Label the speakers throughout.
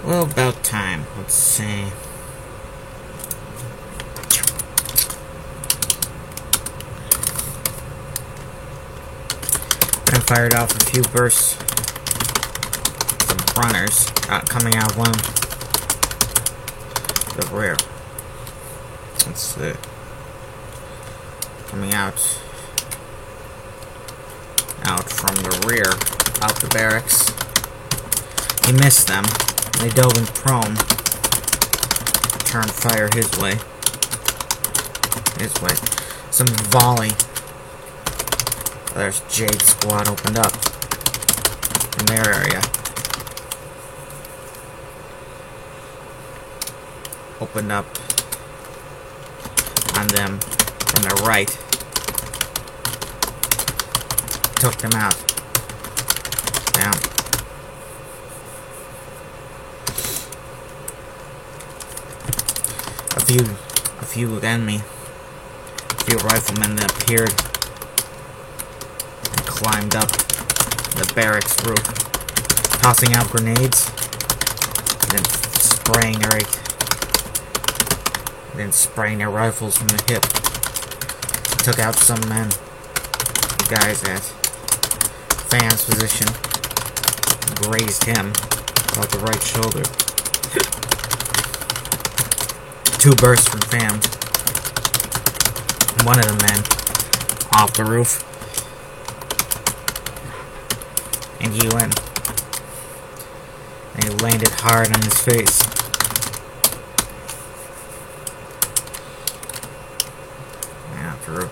Speaker 1: Well, about time. Let's see. I fired off a few bursts. Some runners coming out of one. The rear. Let's see. Coming out from the rear, out the barracks. He missed them. They dove in prone. Turned fire his way. Some volley. There's Jade Squad opened up in their area. Opened up on them from the right. Took them out. Down. A few enemy. A few riflemen that appeared and climbed up the barracks roof, tossing out grenades, and then spraying their rifles from the hip. Took out some men. The guys at Fam's position, grazed him about the right shoulder. 2 bursts from Fam. One of the men off the roof, and he went. And he landed hard on his face. After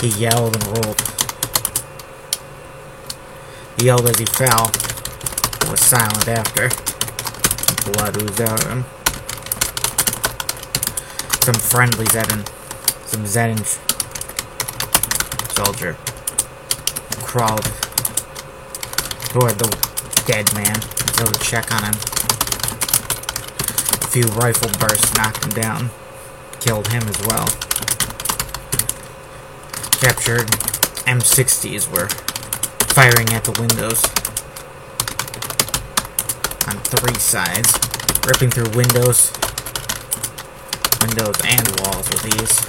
Speaker 1: he yelled and rolled. He yelled as he fell, and was silent after. Blood oozed out of him. Some friendly Zenin soldier crawled toward the dead man until to check on him. A few rifle bursts knocked him down, killed him as well. Captured M60s were firing at the windows on 3 sides, ripping through windows and walls with ease.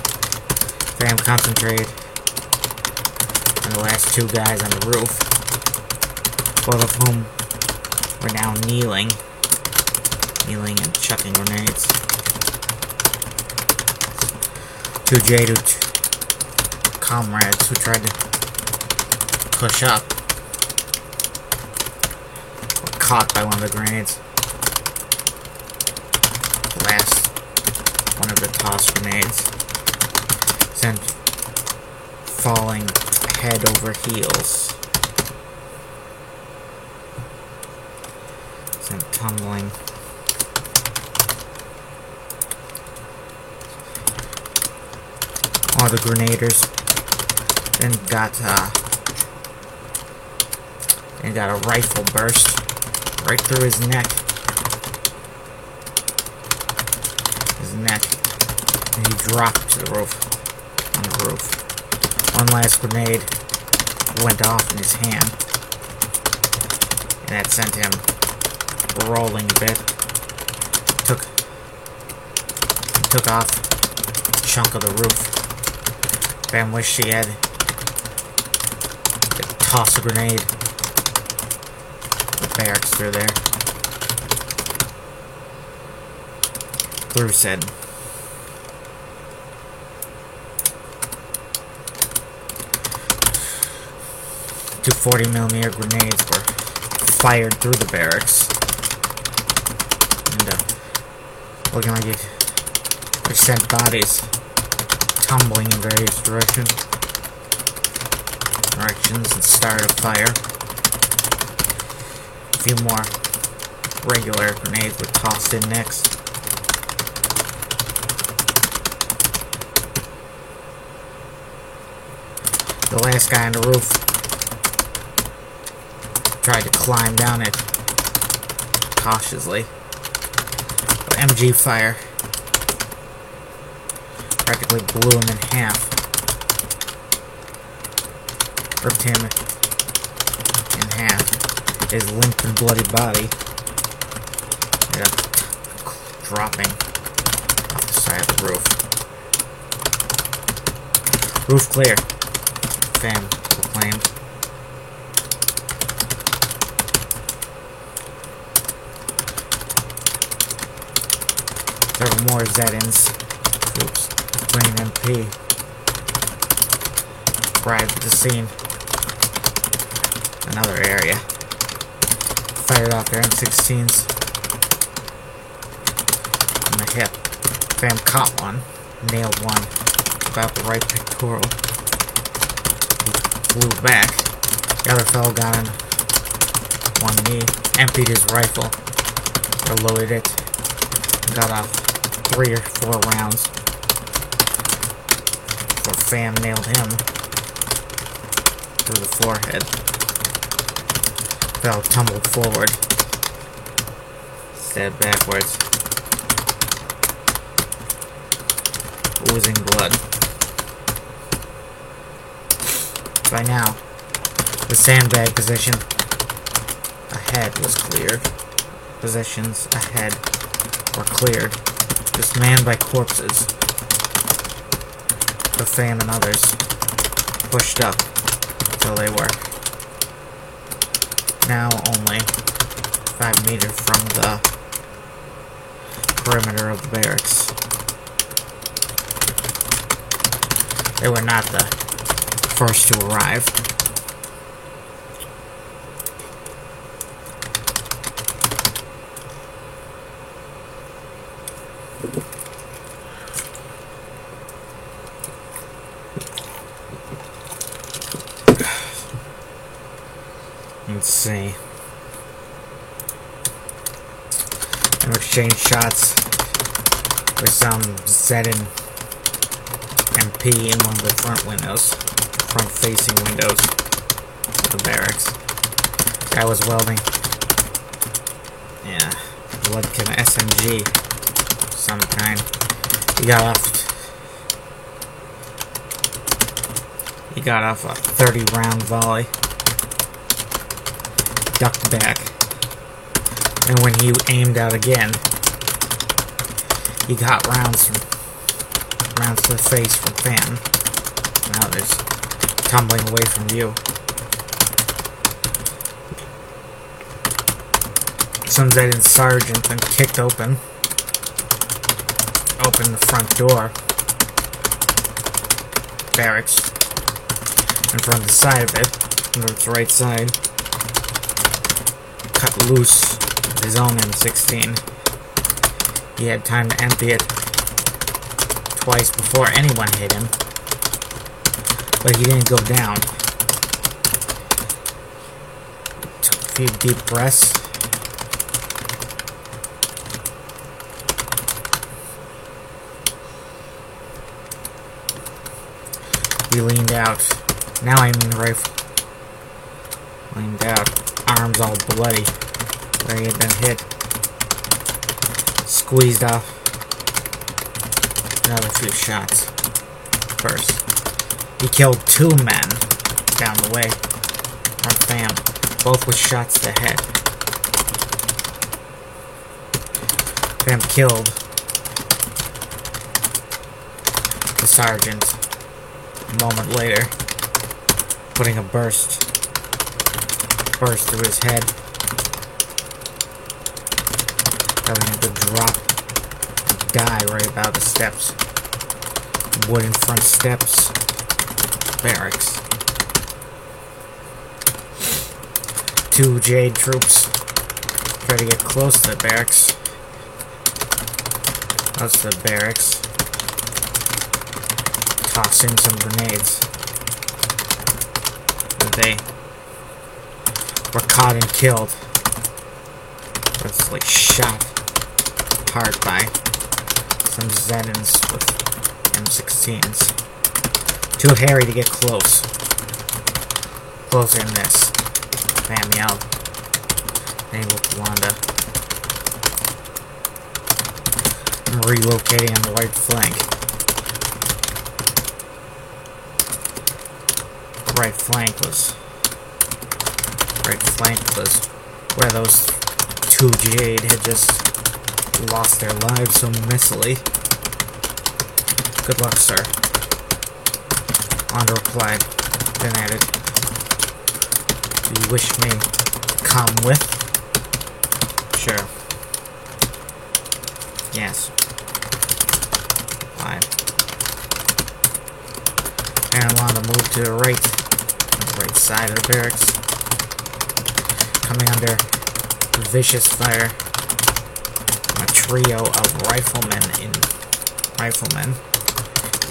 Speaker 1: Fam concentrated on the last 2 guys on the roof, both of whom were now kneeling and chucking grenades. 2 jaded comrades who tried to push up were caught by one of the grenades. One of the tossed grenades sent falling head over heels, sent tumbling. All the grenaders then got a rifle burst right through his neck. And he dropped to the roof. On the roof. One last grenade went off in his hand, and that sent him rolling a bit. Took off a chunk of the roof. Bam wished he had to toss a grenade. The barracks through there. Blue said, two 40mm grenades were fired through the barracks, and looking like it sent bodies tumbling in various directions and started a fire. A few more regular grenades were tossed in next. The last guy on the roof tried to climb down it cautiously, but MG fire practically blew him in half, ripped him in half, his limp and bloody body Yeah, dropping off the side of the roof. Roof clear. Fam proclaimed. There were more Zedins. Troops. Green MP. Arrived at the scene. Another area. Fired off their M16s. On the hip. Fam caught one. Nailed one. About the right pectoral. He flew back. The other fellow got on one knee. Emptied his rifle. Reloaded it. Got off 3 or 4 rounds. Before Fam nailed him through the forehead. Fell tumbled forward. Stabbed backwards. Oozing blood. By now, the sandbag position ahead was cleared. Positions ahead were cleared. Just manned by corpses. The Fam and others pushed up until they were now only 5 meters from the perimeter of the barracks. They were not the first to arrive. Let's see. And exchanged shots with some Zedin MP in one of the front windows, front-facing windows of the barracks. Guy was welding. Yeah, Bloodkin SMG of some kind. He got off a 30-round volley. Ducked back. And when he aimed out again, he got rounds to the face from Fam and others, tumbling away from view. Some Zedin sergeant then kicked open the front door, barracks, and from the side of it, on its right side, cut loose his own M16. He had time to empty it twice before anyone hit him, but he didn't go down. Took a few deep breaths. He leaned out. Now I mean the rifle. Leaned out, arms all bloody, where he had been hit. Squeezed off. Another few shots. First, he killed 2 men down the way from Fam, both with shots to the head. Fam killed the sergeant a moment later, putting a burst through his head, having him to drop and die right about the steps. Wooden front steps. Barracks. 2 Jade troops try to get close to the barracks. That's the barracks. Toss in some grenades. But they were caught and killed. That's like shot apart by some Zedins with M16s. Too hairy to get close. Closer than this. Fam yelled. Then he looked at Wanda. I'm relocating on the right flank. Right flank was where those 2 Jade had just lost their lives so messily. Good luck, sir. Wanda replied, then added, do you wish me to come with? Sure. Yes. Fine. And Wanda moved to the right side of the barracks, coming under vicious fire from a trio of riflemen,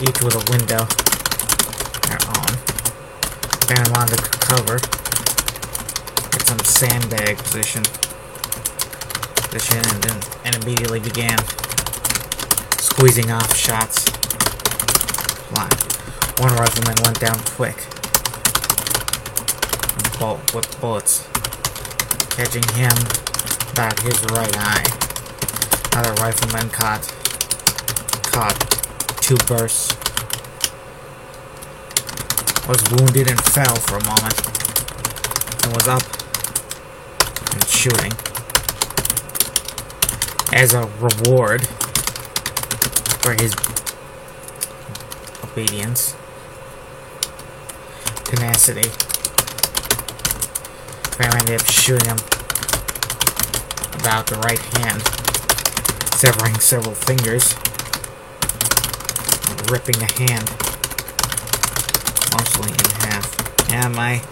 Speaker 1: each with a window their own. Baron Wanda could cover at some sandbag position and immediately began squeezing off shots. One rifleman went down quick with bullets, catching him about his right eye. Another rifleman caught 2 bursts, was wounded and fell for a moment, and was up and shooting. As a reward for his obedience, tenacity, Graham ended up shooting him about the right hand, severing several fingers, and ripping the hand mostly in half. Yeah, my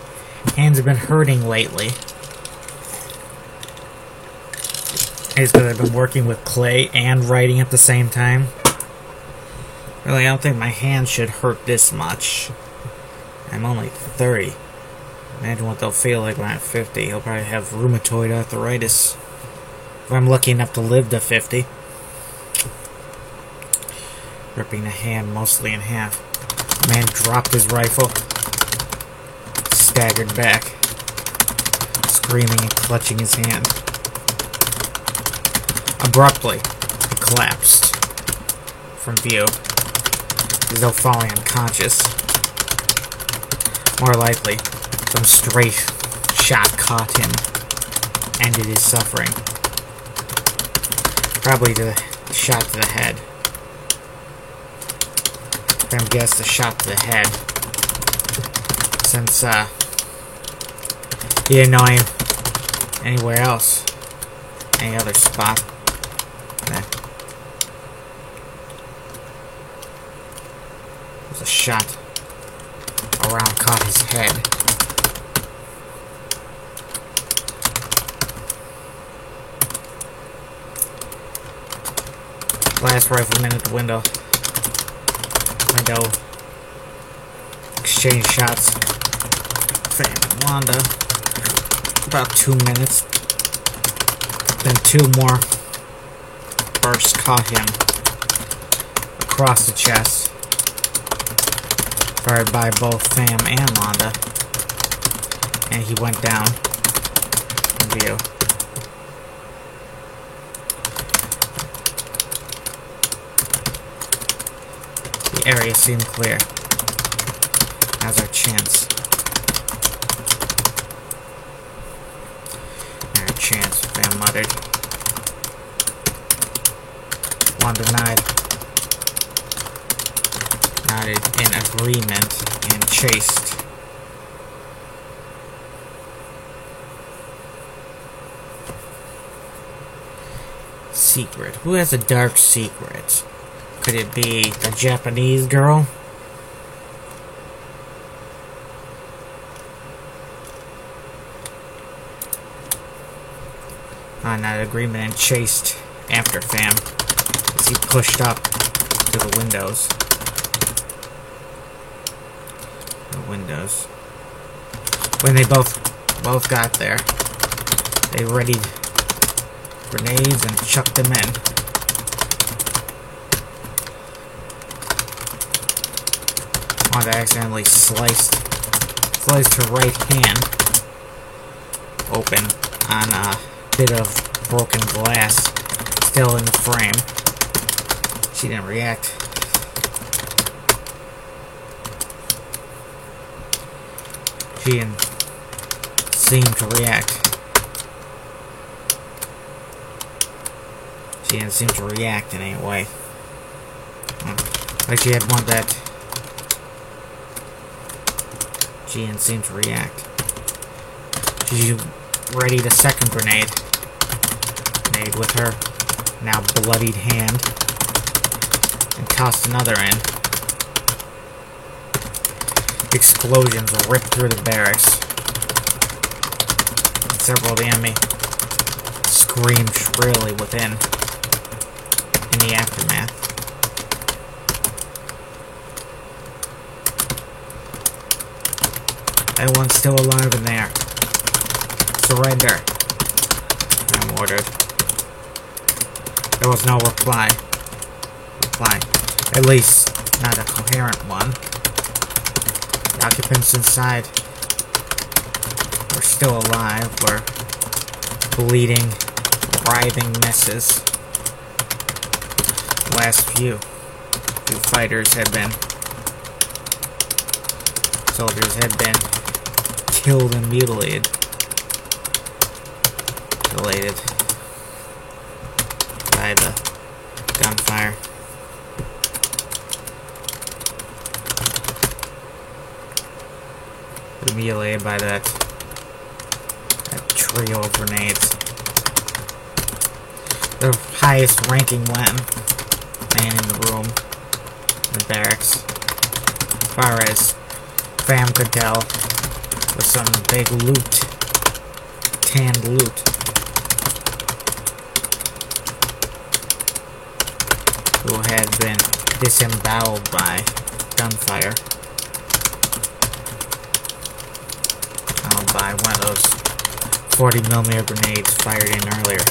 Speaker 1: hands have been hurting lately. It's because I've been working with clay and writing at the same time. Really, I don't think my hands should hurt this much. I'm only 30. Imagine what they'll feel like when I'm 50. I'll probably have rheumatoid arthritis if I'm lucky enough to live to 50. Ripping the hand mostly in half. The man dropped his rifle, staggered back, screaming and clutching his hand. Abruptly, he collapsed from view, as though falling unconscious. More likely, some stray shot caught him, ended his suffering. Probably the shot to the head. I'm guessing a shot to the head, since he didn't know him anywhere else, any other spot. A shot around caught his head. Last rifleman at the window exchanged shots. Fan and Wanda. About 2 minutes. Then 2 more bursts caught him across the chest. Fired by both Sam and Wanda, and he went down in view. The area seemed clear. Now's our chance. Our chance, Sam muttered. Wanda nodded in agreement and chased. Secret. Who has a dark secret? Could it be the Japanese girl? On that agreement and chased after Fam as he pushed up to the windows. When they both got there, they readied grenades and chucked them in. Wanda accidentally sliced her right hand open on a bit of broken glass still in the frame. She didn't react. She didn't seem to react. She didn't seem to react in any way. Like she had one that she didn't seem to react. She readied a second grenade. Grenade with her now bloodied hand. And tossed another in. Explosions ripped through the barracks. Several of the enemy screamed shrilly within. In the aftermath. Everyone's still alive in there. Surrender. I'm ordered. There was no reply. At least, not a coherent one. The occupants inside were still alive, were bleeding, writhing messes. The last few fighters had been, soldiers had been killed and mutilated by the gunfire. Mutilated by that trio of grenades. The highest ranking man in the room, in the barracks, as far as Fam could tell, was some big loot, tanned loot. Who had been disemboweled by gunfire. By one of those 40mm grenades fired in earlier.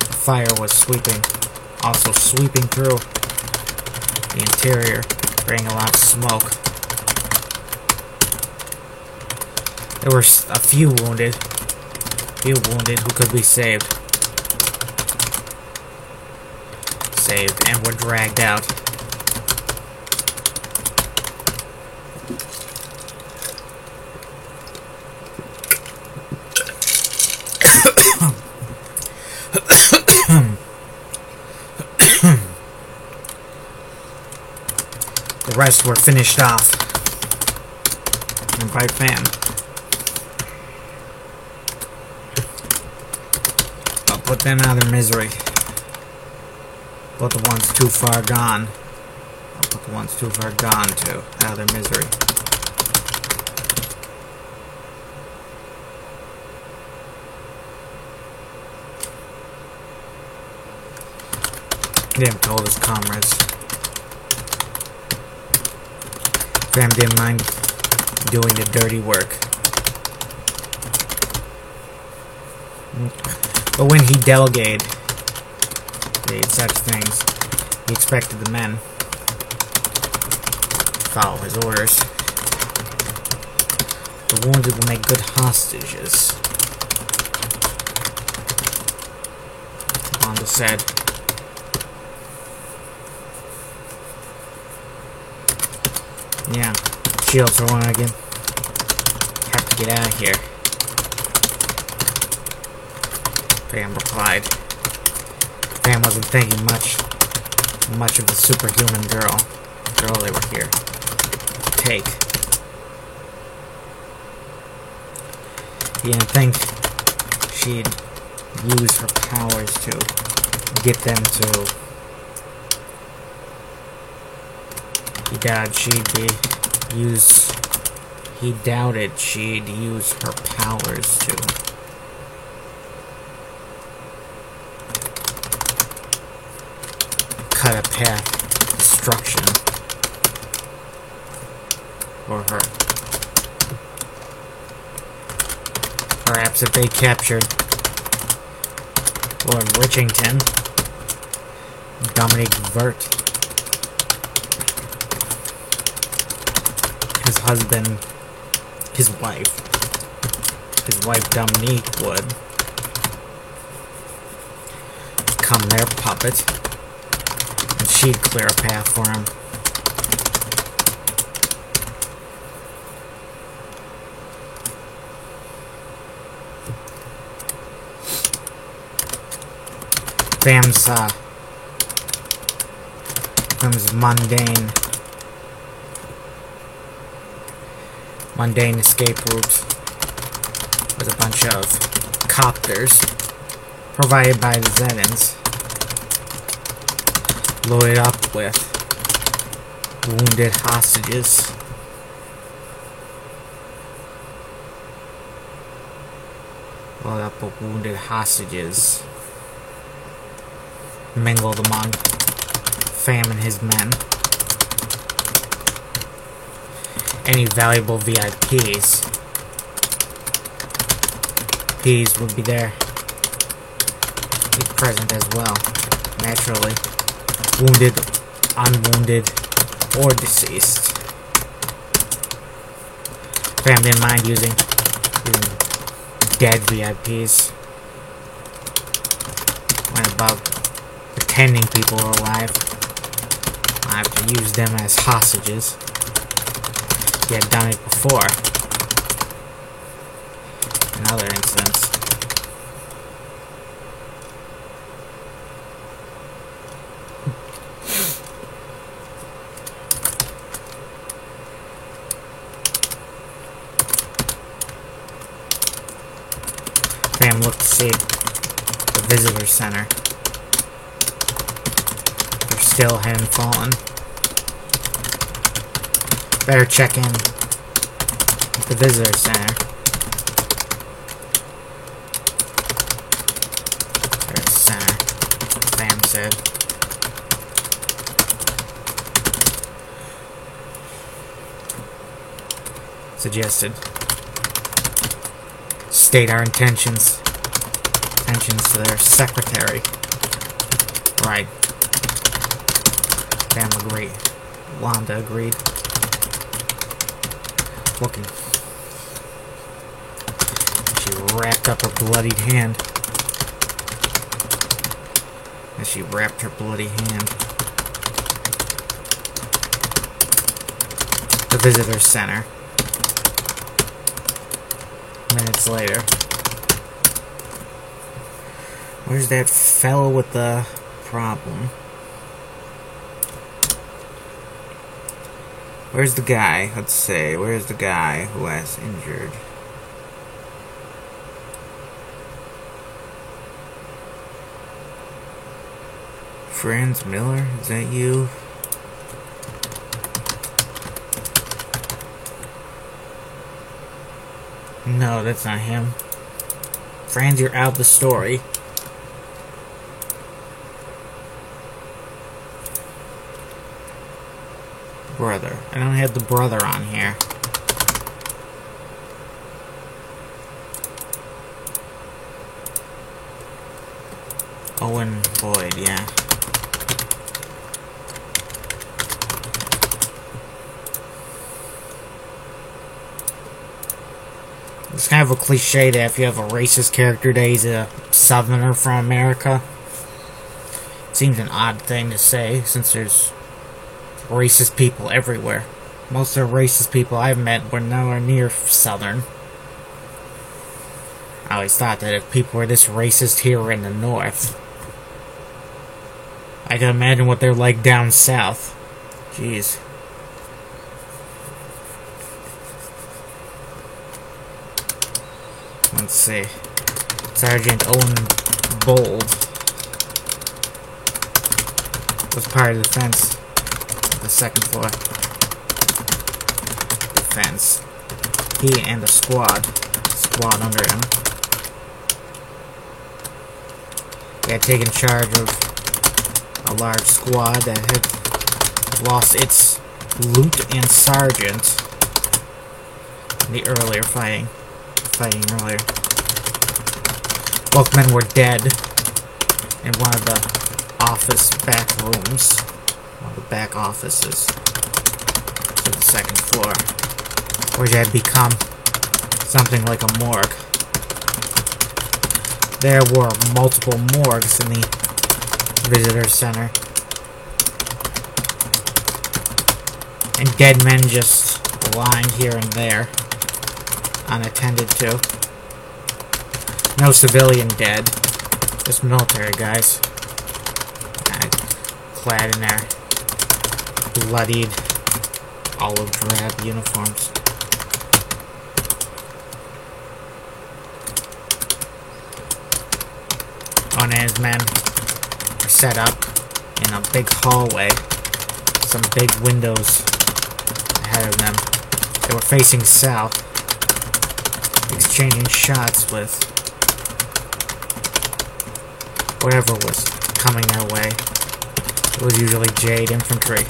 Speaker 1: The fire was also sweeping through the interior, bringing a lot of smoke. There were a few wounded who could be saved and were dragged out. The rest were finished off by Fam. I'll put them out of misery. Put the ones too far gone. I'll put the ones too far gone too out of their misery. Fam told his comrades. Fam didn't mind doing the dirty work. But when he delegated such things, he expected the men to follow his orders. The wounded will make good hostages, Wanda said. Yeah, shields are lagging. Have to get out of here. Fam replied. Fam wasn't thinking much of the superhuman girl they were here to take. He didn't think she'd use her powers to get them to. He doubted she'd use her powers to cut a path to destruction for her. Perhaps if they captured Lord Richington, Dominique Vert, his wife Dominique would become their puppet, and she'd clear a path for him. Fam's mundane escape route with a bunch of copters provided by the Zetans, loaded up with wounded hostages. Loaded up with wounded hostages mingled among Fam and his men. Any valuable VIPs would be there, be present as well, naturally, wounded, unwounded, or deceased. Fam didn't mind using dead VIPs when about pretending people are alive. I have to use them as hostages. He had done it before in other instances. Fam looked to see the visitor center. They still hadn't fallen. Better check in at the visitor center. There's the center, Fam said. Suggested. State our intentions to their secretary. Right. Fam agreed. Wanda agreed. Looking. She wrapped up her bloodied hand. As she wrapped her bloody hand. The visitor center. Minutes later. Where's that fellow with the problem? Where's the guy? Let's see. Where's the guy who was injured? Franz Miller? Is that you? No, that's not him. Franz, you're out of the story. Brother. I don't have the brother on here. Owen Boyd, yeah. It's kind of a cliche that if you have a racist character that he's a southerner from America. Seems an odd thing to say since there's racist people everywhere. Most of the racist people I've met were nowhere near southern. I always thought that if people were this racist here in the north, I can imagine what they're like down south. Jeez. Let's see. Sergeant Owen Bold was part of the defense. The second floor defense. He and the squad under him. They had taken charge of a large squad that had lost its loot and sergeant in the earlier fighting earlier. Both men were dead in one of the office back rooms. One of the back offices to the second floor, which had become something like a morgue. There were multiple morgues in the visitor center, and dead men just lying here and there, unattended to. No civilian dead, just military guys. clad in their bloodied olive drab uniforms. Owen and his men are set up in a big hallway, some big windows ahead of them. They were facing south, exchanging shots with whatever was coming their way. It was usually Jade infantry.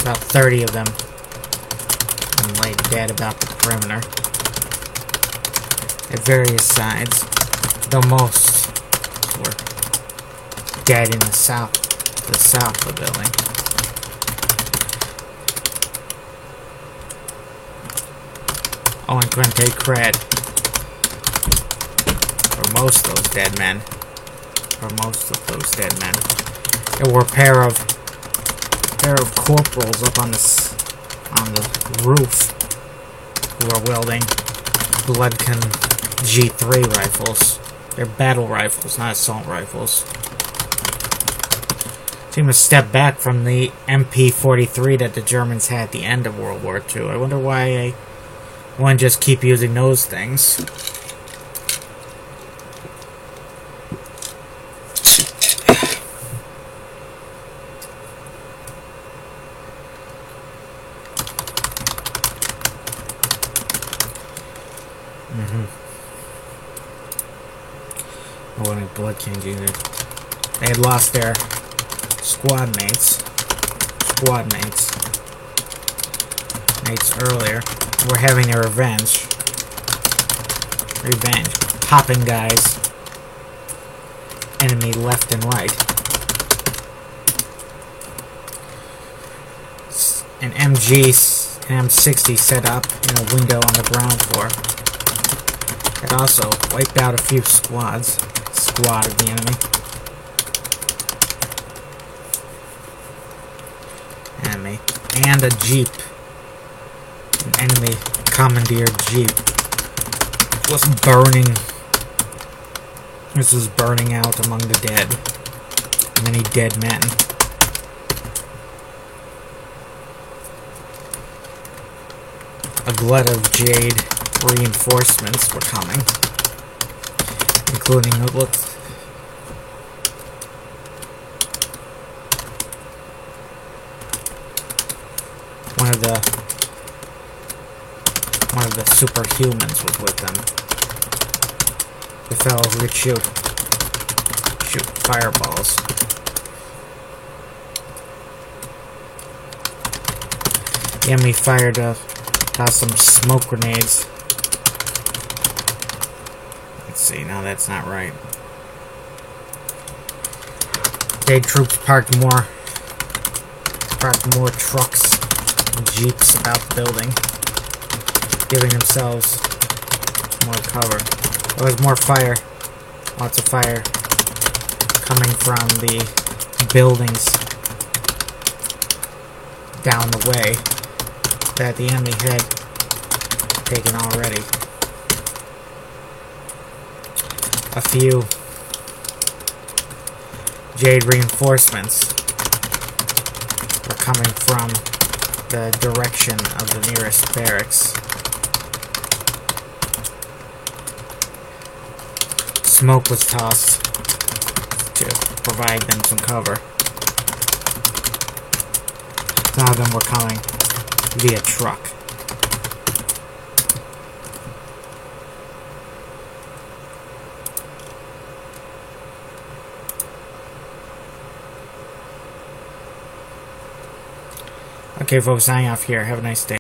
Speaker 1: About 30 of them lay dead about the perimeter at various sides, though most were dead in the south of the building. Owen couldn't take credit for most of those dead men. There were a pair of corporals up on the roof who were wielding Bloodkin G3 rifles. They're battle rifles, not assault rifles. Seem to step back from the MP-43 that the Germans had at the end of World War II. I wonder why they wouldn't just keep using those things. I wanted Blood King either. They had lost their squad mates earlier. Were having their revenge. Popping guys. Enemy left and right. An M60 set up in a window on the ground floor. It also wiped out a few squad of the enemy. And a jeep. An enemy commandeered jeep. Was burning. This was burning out among the dead. Many dead men. A glut of Jade reinforcements were coming, including what looked one of the superhumans was with them. The fellow who could shoot fireballs. The enemy fired some smoke grenades. Let's see, no, that's not right. Jade troops parked more trucks and jeeps about the building, giving themselves more cover. There was more fire, lots of fire, coming from the buildings down the way that the enemy had taken already. A few Jade reinforcements were coming from the direction of the nearest barracks. Smoke was tossed to provide them some cover. Some of them were coming via truck. Okay, folks, signing off here. Have a nice day.